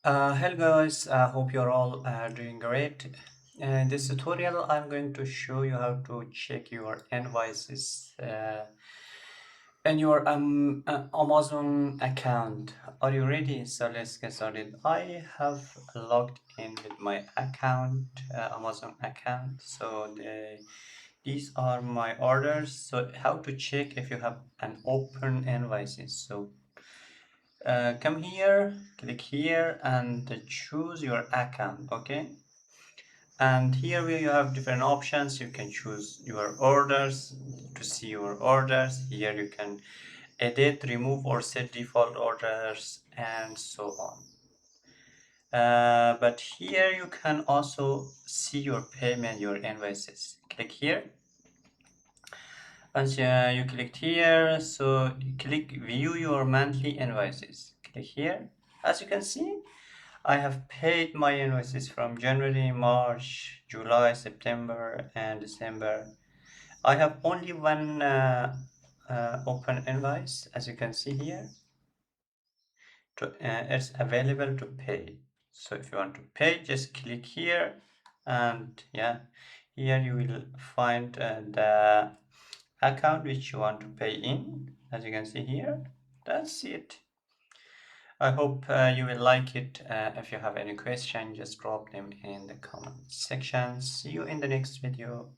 Hello guys, I hope you're all doing great. In this tutorial, I'm going to show you how to check your invoices in your Amazon account. Are you ready? So let's get started. I have logged in with my account, Amazon account. These are my orders. So how to check if you have an open invoices. Come here, click here and choose your account. Okay, and here you have different options. You can choose your orders. To see your orders here, you can edit, remove or set default orders and so on. But here you can also see your payment, your invoices. Click here. Once you clicked here, so you click view your monthly invoices. Click here. As you can see, I have paid my invoices from January, March, July, September, and December. I have only one open invoice, as you can see here. It's available to pay. So if you want to pay, just click here, and yeah, here you will find the account which you want to pay in. As you can see here, that's it. I hope you will like it. If you have any question, just drop them in the comment section. See you in the next video.